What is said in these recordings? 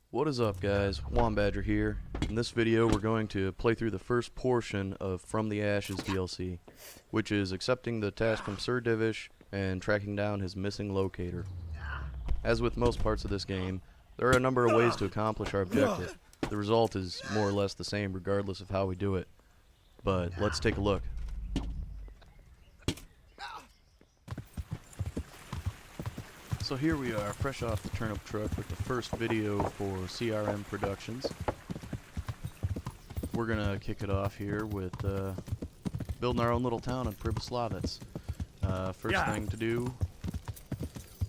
What is up, guys? Wombadger here. In this video we're going to play through the first portion of From the Ashes DLC, which is accepting the task from Sir Divish and tracking down his missing locator. As with most parts of this game, there are a number of ways to accomplish our objective. The result is more or less the same regardless of how we do it. But let's take a look. So here we are, fresh off the turnip truck with the first video for CRM Productions. We're gonna kick it off here with building our own little town in Pribyslavitz. First thing to do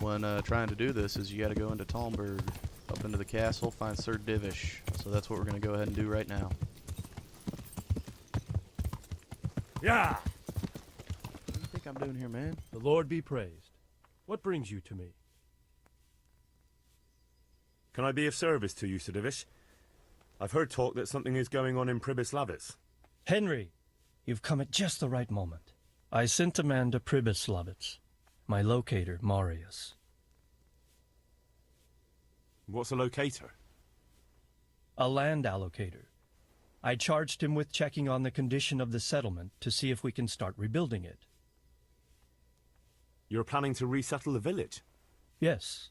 when trying to do this is you gotta go into Talmberg, up into the castle, find Sir Divish. So that's what we're gonna go ahead and do right now. Yeah! What do you think I'm doing here, man? The Lord be praised. What brings you to me? Can I be of service to you, Sir Divish? I've heard talk that something is going on in Pribyslavitz. Henry, you've come at just the right moment. I sent a man to Pribyslavitz. My locator, Marius. What's a locator? A land allocator. I charged him with checking on the condition of the settlement to see if we can start rebuilding it. You're planning to resettle the village? Yes.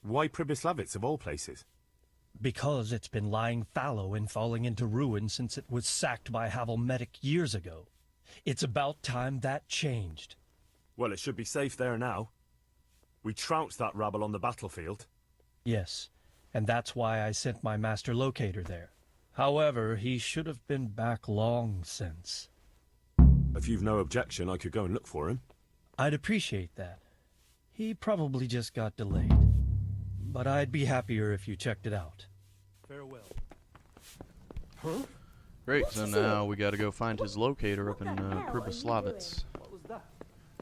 Why Pribyslavitz, of all places? Because it's been lying fallow and falling into ruin since it was sacked by Havelmetic years ago. It's about time that changed. Well, it should be safe there now. We trounced that rabble on the battlefield. Yes, and that's why I sent my master locator there. However, he should have been back long since. If you've no objection, I could go and look for him. I'd appreciate that. He probably just got delayed. But I'd be happier if you checked it out. Farewell. Huh? Great, so now we gotta go find his locator up in Pribyslavitz. What was that?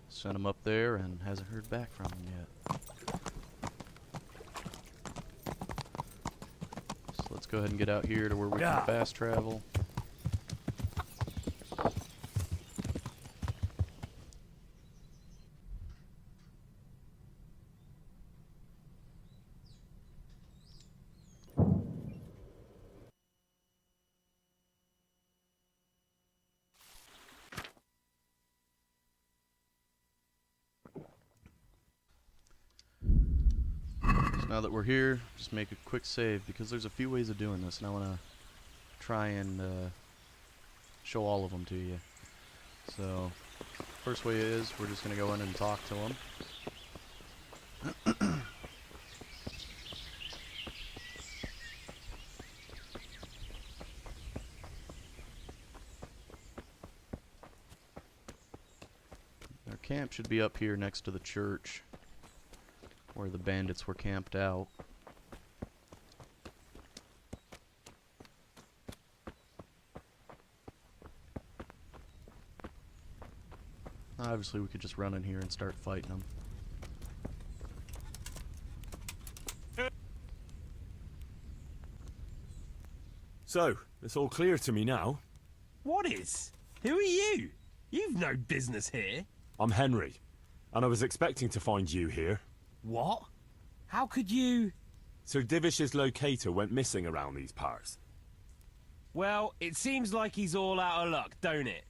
Sent him up there and hasn't heard back from him yet. So let's go ahead and get out here to where we can fast travel. Now that we're here, just make a quick save because there's a few ways of doing this and I want to try and show all of them to you. So, first way is we're just going to go in and talk to him. Our camp should be up here next to the church, where the bandits were camped out. Obviously we could just run in here and start fighting them. So, it's all clear to me now. What is? Who are you? You've no business here. I'm Henry, and I was expecting to find you here. What? How could you... Sir Divish's locator went missing around these parts. Well, it seems like he's all out of luck, don't it?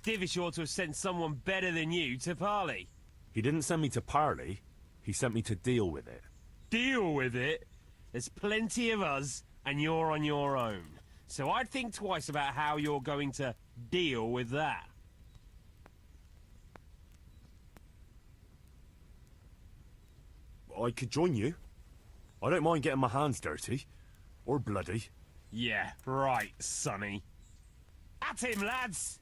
Divish ought to have sent someone better than you to parley. He didn't send me to parley, he sent me to deal with it. Deal with it? There's plenty of us, and you're on your own. So I'd think twice about how you're going to deal with that. I could join you. I don't mind getting my hands dirty. Or bloody. Yeah, right, Sonny. At him, lads!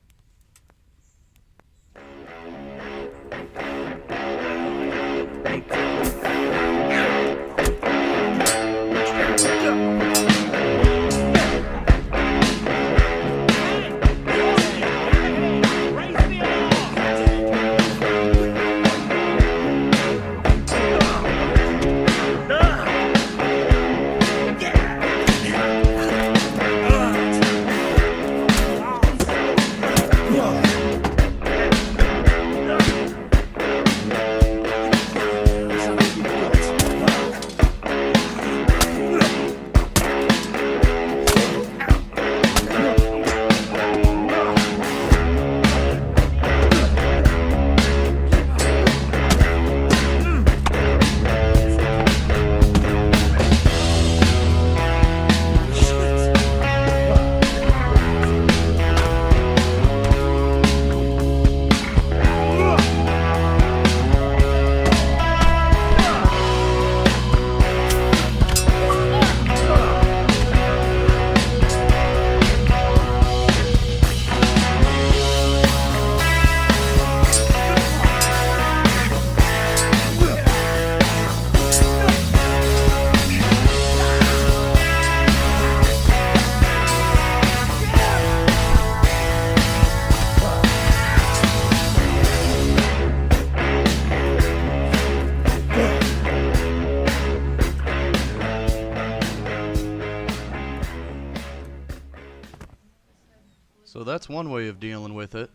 that's one way of dealing with it.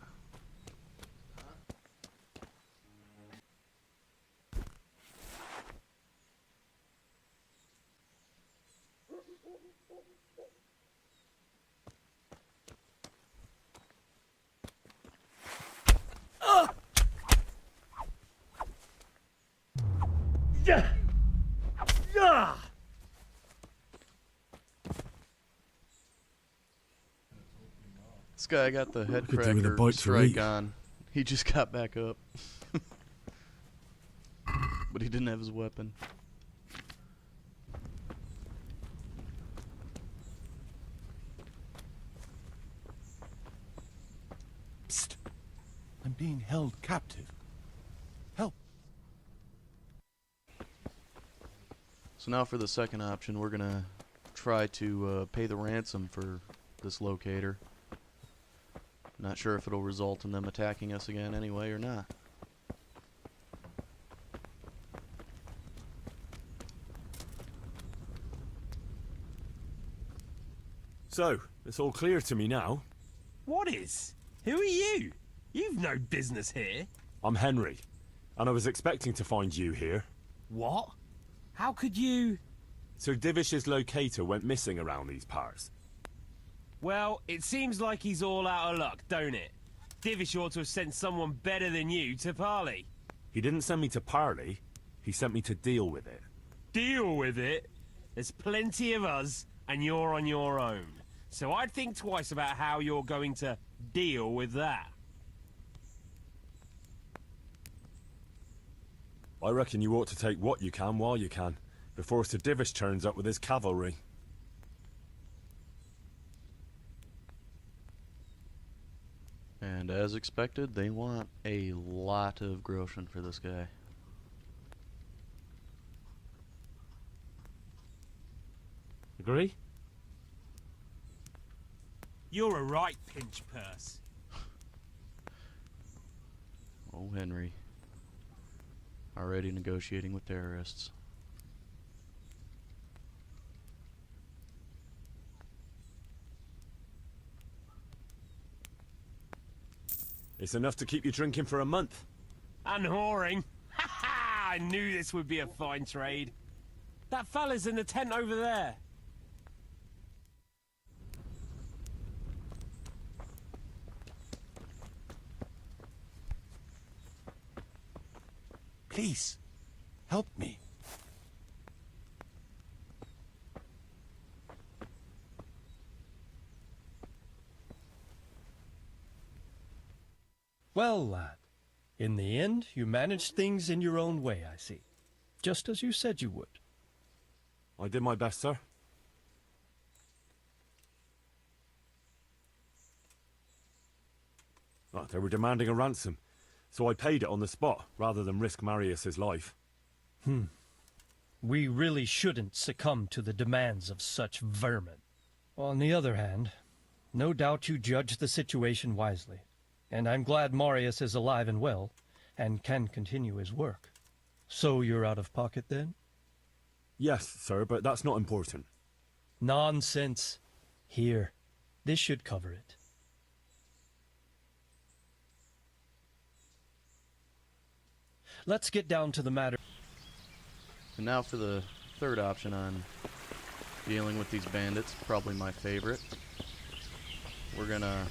This guy got the head Could do with a cracker bite to strike eat. on. He just got back up. But he didn't have his weapon. Psst! I'm being held captive. Help! So now for the second option, we're gonna try to pay the ransom for this locator. Not sure if it'll result in them attacking us again anyway or not. So, it's all clear to me now. What is? Who are you? You've no business here. I'm Henry, and I was expecting to find you here. What? How could you... Sir Divish's locator went missing around these parts. Well, it seems like he's all out of luck, don't it? Divish ought to have sent someone better than you to parley. He didn't send me to parley, he sent me to deal with it. Deal with it? There's plenty of us, and you're on your own. So I'd think twice about how you're going to deal with that. I reckon you ought to take what you can while you can, before Sir Divish turns up with his cavalry. And as expected, they want a lot of groschen for this guy. Agree? You're a right pinch purse. Oh, Henry. Already negotiating with terrorists. It's enough to keep you drinking for a month. And whoring. Ha ha! I knew this would be a fine trade. That fella's in the tent over there. Please, help me. Well, lad, in the end, you managed things in your own way, I see. Just as you said you would. I did my best, sir. Oh, they were demanding a ransom, so I paid it on the spot, rather than risk Marius's life. We really shouldn't succumb to the demands of such vermin. On the other hand, no doubt you judged the situation wisely, and I'm glad Marius is alive and well, and can continue his work. So you're out of pocket then? Yes, sir, but that's not important. Nonsense. Here, this should cover it. Let's get down to the matter. And now for the third option on dealing with these bandits, probably my favorite. We're gonna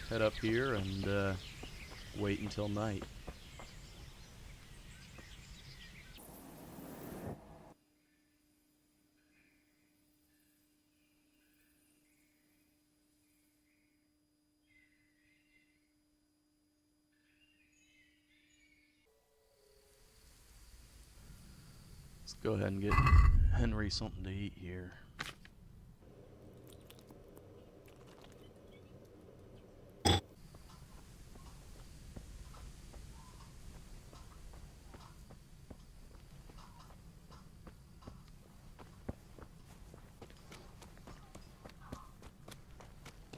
head up here and wait until night. Let's go ahead and get Henry something to eat here.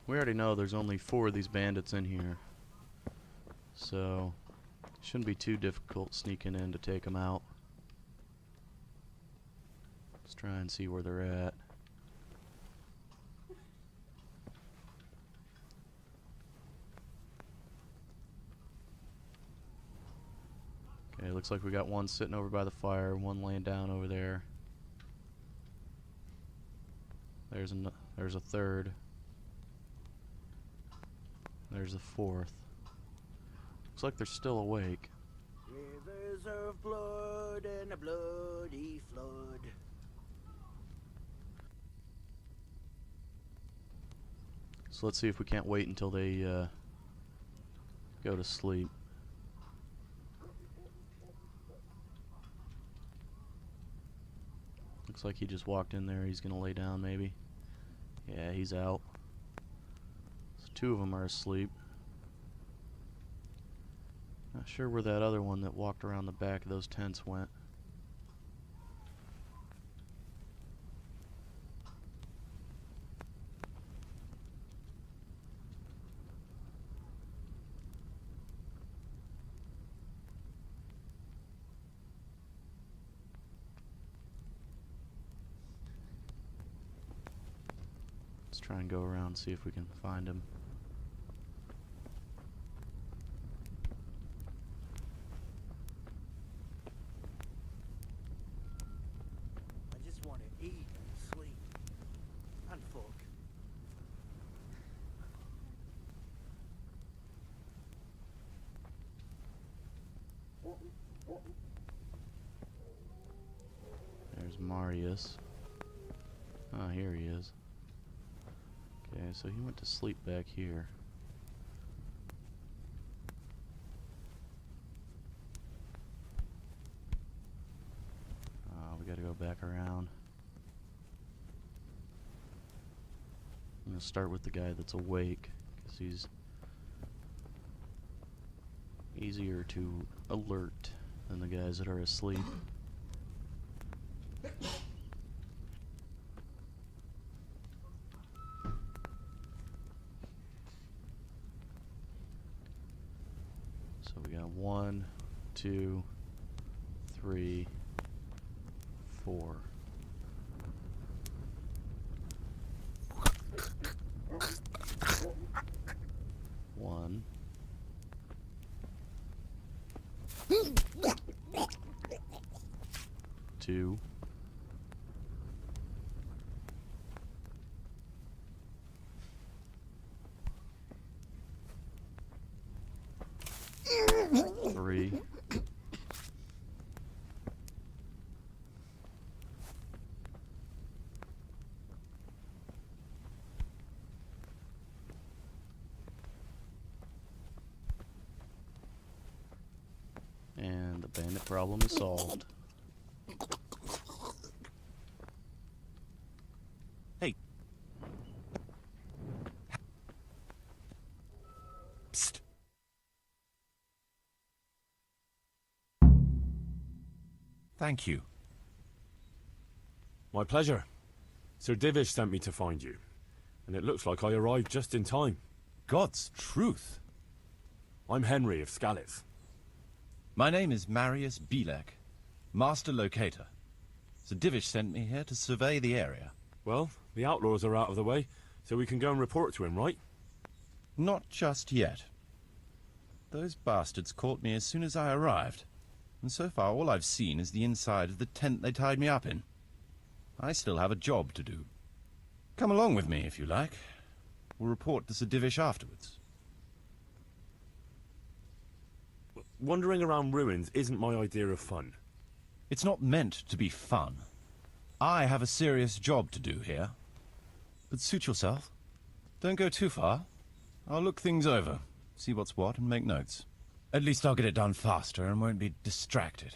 We already know there's only 4 of these bandits in here, so it shouldn't be too difficult sneaking in to take them out. Let's try and see where they're at. looks like we got one sitting over by the fire, one laying down over there. There's a third. There's a fourth. Looks like they're still awake. Rivers of blood and a bloody flood. So let's see if we can't wait until they go to sleep. Looks like he just walked in there. He's gonna lay down maybe. Yeah, he's out. So two of them are asleep. Not sure where that other one that walked around the back of those tents went. Let's try and go around and see if we can find him. I just want to eat and sleep. And fuck. There's Marius. Oh, here he is. Okay, so he went to sleep back here. We gotta go back around. I'm gonna start with the guy that's awake, because he's easier to alert than the guys that are asleep. So we got 1, 2, 3, 4. One. Two. Three. And the bandit problem is solved. Hey. Psst. Thank you. My pleasure. Sir Divish sent me to find you, and it looks like I arrived just in time. God's truth. I'm Henry of Skalitz. My name is Marius Belek, Master Locator. Sir Divish sent me here to survey the area. Well, the outlaws are out of the way, so we can go and report to him, right? Not just yet. Those bastards caught me as soon as I arrived, and so far all I've seen is the inside of the tent they tied me up in. I still have a job to do. Come along with me, if you like. We'll report to Sir Divish afterwards. Wandering around ruins isn't my idea of fun. It's not meant to be fun. I have a serious job to do here. But suit yourself. Don't go too far. I'll look things over, see what's what, and make notes. At least I'll get it done faster and won't be distracted.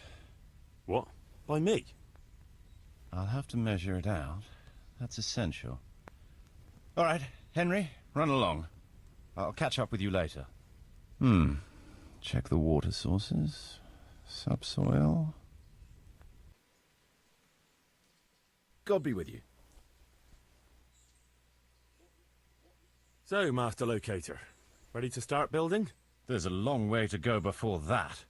What? By me? I'll have to measure it out. That's essential. All right, Henry, run along. I'll catch up with you later. Check the water sources. Subsoil. God be with you. So, Master Locator, ready to start building? There's a long way to go before that.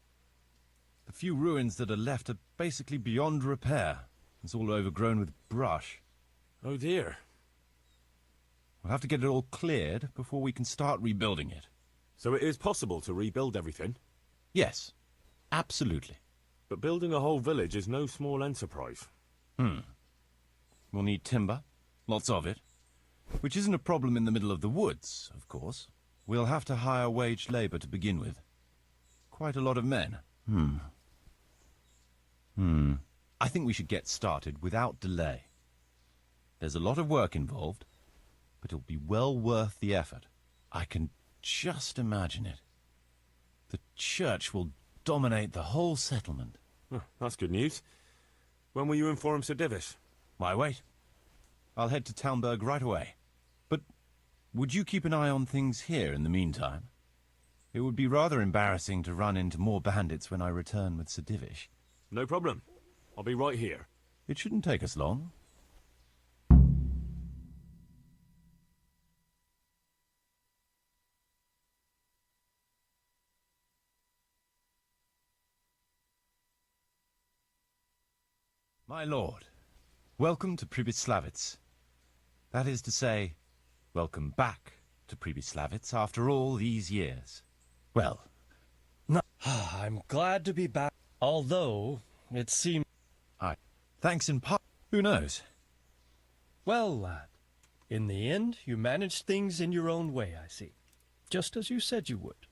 The few ruins that are left are basically beyond repair. It's all overgrown with brush. Oh dear. We'll have to get it all cleared before we can start rebuilding it. So it is possible to rebuild everything? Yes, absolutely. but building a whole village is no small enterprise. We'll need timber, lots of it, which isn't a problem in the middle of the woods, of course. We'll have to hire wage labor to begin with. Quite a lot of men. I think we should get started without delay. There's a lot of work involved, but it'll be well worth the effort. I can just imagine it. The church will dominate the whole settlement. Oh, that's good news. When will you inform Sir Divish? Why wait? I'll head to Talmberg right away. But would you keep an eye on things here in the meantime? It would be rather embarrassing to run into more bandits when I return with Sir Divish. No problem. I'll be right here. It shouldn't take us long. My lord, welcome to Pribyslavitz. That is to say, welcome back to Pribyslavitz after all these years. Well, I'm glad to be back, although it seems... thanks in part. Who knows? Well, lad, in the end, you managed things in your own way, I see. Just as you said you would.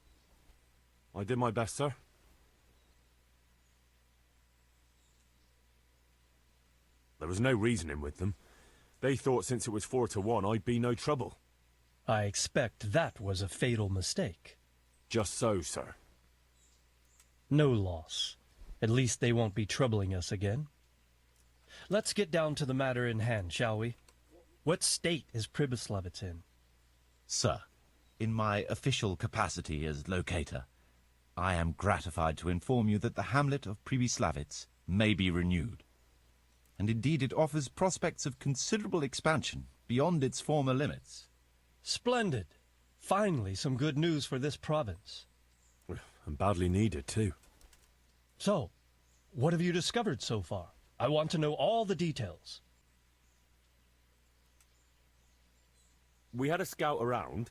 I did my best, sir. There was no reasoning with them. They thought since it was 4-1, I'd be no trouble. I expect that was a fatal mistake. Just so, sir. No loss. At least they won't be troubling us again. Let's get down to the matter in hand, shall we? What state is Pribyslavitz in? Sir, in my official capacity as Locator, I am gratified to inform you that the hamlet of Pribyslavitz may be renewed. And indeed it offers prospects of considerable expansion beyond its former limits. Splendid. Finally, some good news for this province. And badly needed, too. So, what have you discovered so far? I want to know all the details. We had a scout around.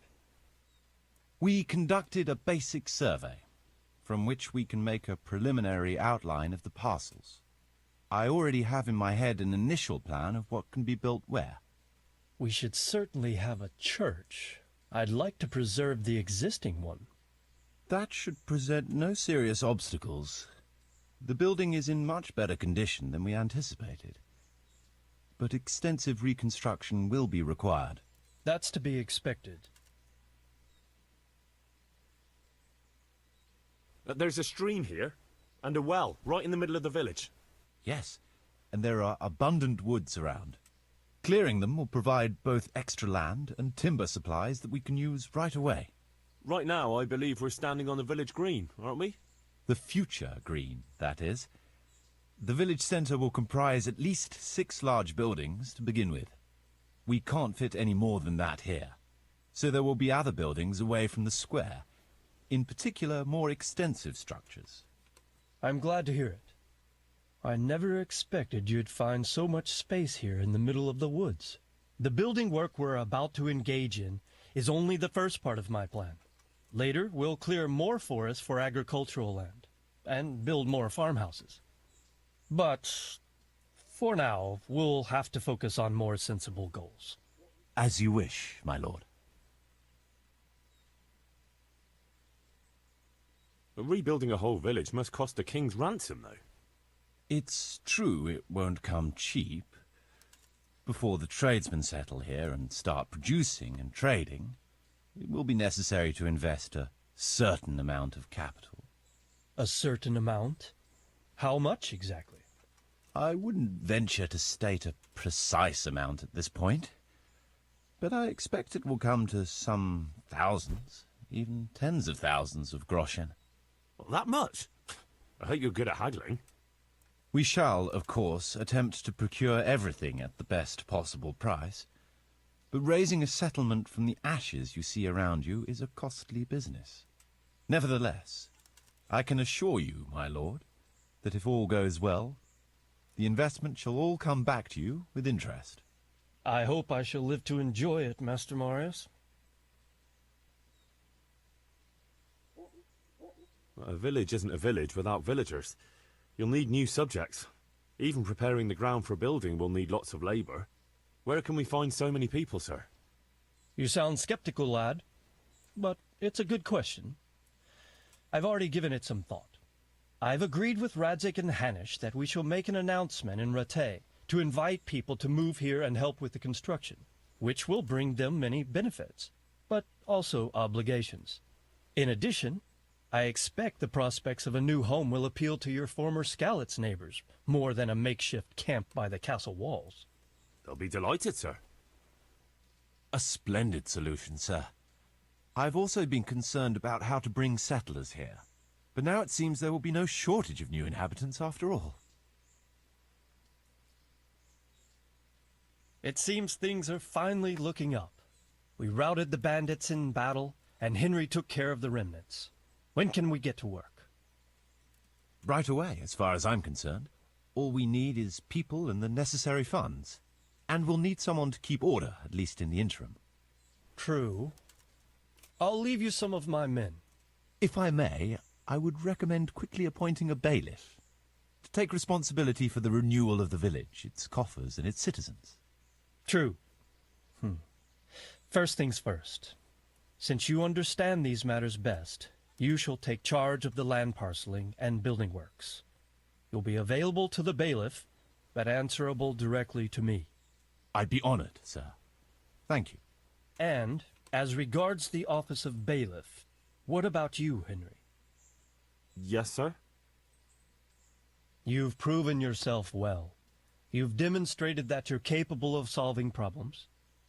We conducted a basic survey, from which we can make a preliminary outline of the parcels. I already have in my head an initial plan of what can be built where. We should certainly have a church. I'd like to preserve the existing one. That should present no serious obstacles. The building is in much better condition than we anticipated. But extensive reconstruction will be required. That's to be expected. There's a stream here, and a well, right in the middle of the village. Yes, and there are abundant woods around. Clearing them will provide both extra land and timber supplies that we can use right away. Right now, I believe we're standing on the village green, aren't we? The future green, that is. The village centre will comprise at least 6 large buildings to begin with. We can't fit any more than that here, so there will be other buildings away from the square, in particular more extensive structures. I'm glad to hear it. I never expected you'd find so much space here in the middle of the woods. The building work we're about to engage in is only the first part of my plan. Later, we'll clear more forests for agricultural land, and build more farmhouses. But, for now, we'll have to focus on more sensible goals. As you wish, my lord. Rebuilding a whole village must cost a king's ransom, though. It's true it won't come cheap. Before the tradesmen settle here and start producing and trading, it will be necessary to invest a certain amount of capital. A certain amount? How much exactly? I wouldn't venture to state a precise amount at this point, but I expect it will come to some thousands, even tens of thousands of groschen. Well, that much? I hope you're good at haggling. We shall, of course, attempt to procure everything at the best possible price, but raising a settlement from the ashes you see around you is a costly business. Nevertheless, I can assure you, my lord, that if all goes well, the investment shall all come back to you with interest. I hope I shall live to enjoy it, Master Marius. A village isn't a village without villagers. You'll need new subjects. Even preparing the ground for a building will need lots of labour. Where can we find so many people, sir? You sound skeptical, lad, but it's a good question. I've already given it some thought. I've agreed with Radzik and Hanish that we shall make an announcement in Rattay to invite people to move here and help with the construction, which will bring them many benefits, but also obligations. In addition, I expect the prospects of a new home will appeal to your former Skalitz neighbors more than a makeshift camp by the castle walls. They'll be delighted, sir. A splendid solution, sir. I've also been concerned about how to bring settlers here, but now it seems there will be no shortage of new inhabitants after all. It seems things are finally looking up. We routed the bandits in battle, and Henry took care of the remnants. When can we get to work? Right away, as far as I'm concerned. All we need is people and the necessary funds. And we'll need someone to keep order, at least in the interim. True. I'll leave you some of my men. If I may, I would recommend quickly appointing a bailiff to take responsibility for the renewal of the village, its coffers and its citizens. True. First things first. Since you understand these matters best, you shall take charge of the land parceling and building works. You'll be available to the bailiff, but answerable directly to me. I'd be honored, sir. Thank you. And, as regards the office of bailiff, what about you, Henry? Yes, sir? You've proven yourself well. You've demonstrated that you're capable of solving problems,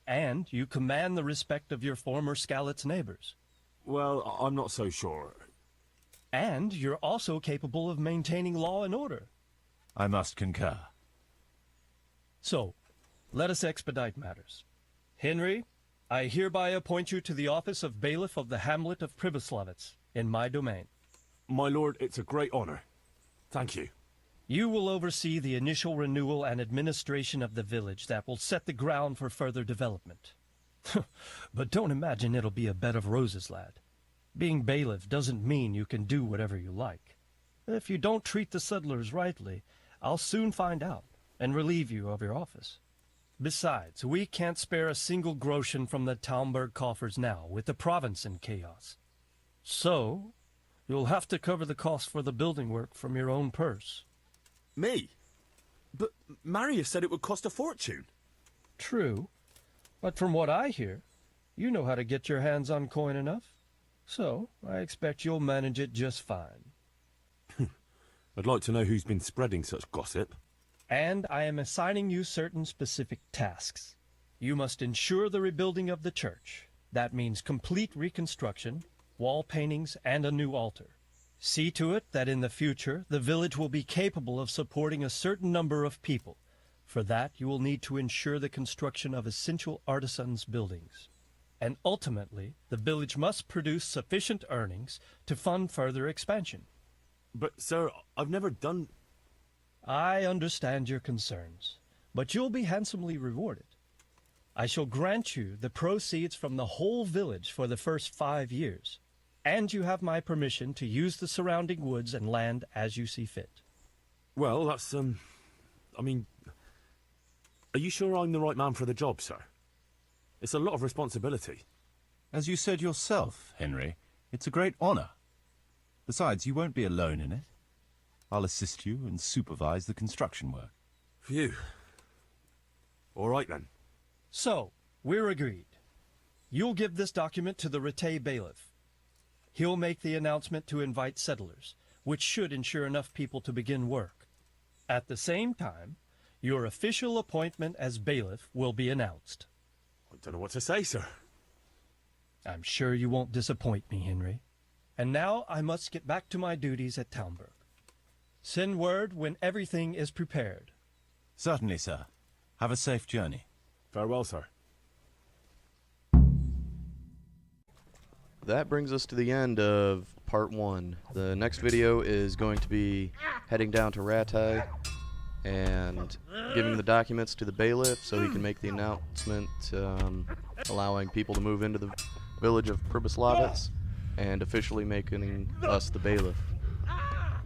and you command the respect of your former Skalitz neighbors. Well, I'm not so sure. And you're also capable of maintaining law and order. I must concur. So, let us expedite matters. Henry, I hereby appoint you to the office of bailiff of the hamlet of Pribyslavitz, in my domain. My lord, it's a great honour. Thank you. You will oversee the initial renewal and administration of the village that will set the ground for further development. But don't imagine it'll be a bed of roses, lad. Being bailiff doesn't mean you can do whatever you like. If you don't treat the settlers rightly, I'll soon find out and relieve you of your office. Besides, we can't spare a single groschen from the Talmberg coffers now, with the province in chaos. So, you'll have to cover the cost for the building work from your own purse. Me? But Marius said it would cost a fortune. True, but from what I hear, you know how to get your hands on coin enough. So, I expect you'll manage it just fine. I'd like to know who's been spreading such gossip. And I am assigning you certain specific tasks. You must ensure the rebuilding of the church. That means complete reconstruction, wall paintings, and a new altar. See to it that in the future, the village will be capable of supporting a certain number of people. For that, you will need to ensure the construction of essential artisans' buildings. And ultimately, the village must produce sufficient earnings to fund further expansion. But, sir, I've never done... I understand your concerns, but you'll be handsomely rewarded. I shall grant you the proceeds from the whole village for the first 5 years, and you have my permission to use the surrounding woods and land as you see fit. Well, that's, I mean... Are you sure I'm the right man for the job, sir? It's a lot of responsibility. As you said yourself, Henry, it's a great honor. Besides, you won't be alone in it. I'll assist you and supervise the construction work. Phew. All right, then. So, we're agreed. You'll give this document to the Rattay bailiff. He'll make the announcement to invite settlers, which should ensure enough people to begin work. At the same time, your official appointment as bailiff will be announced. I don't know what to say, sir. I'm sure you won't disappoint me, Henry. And now I must get back to my duties at Talmberg. Send word when everything is prepared. Certainly, sir. Have a safe journey. Farewell, sir. That brings us to the end of part 1. The next video is going to be heading down to Rattay and giving the documents to the bailiff so he can make the announcement allowing people to move into the village of Pribyslavitz and officially making us the bailiff.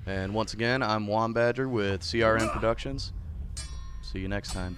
And once again, I'm Wombadger with CRN Productions. See you next time.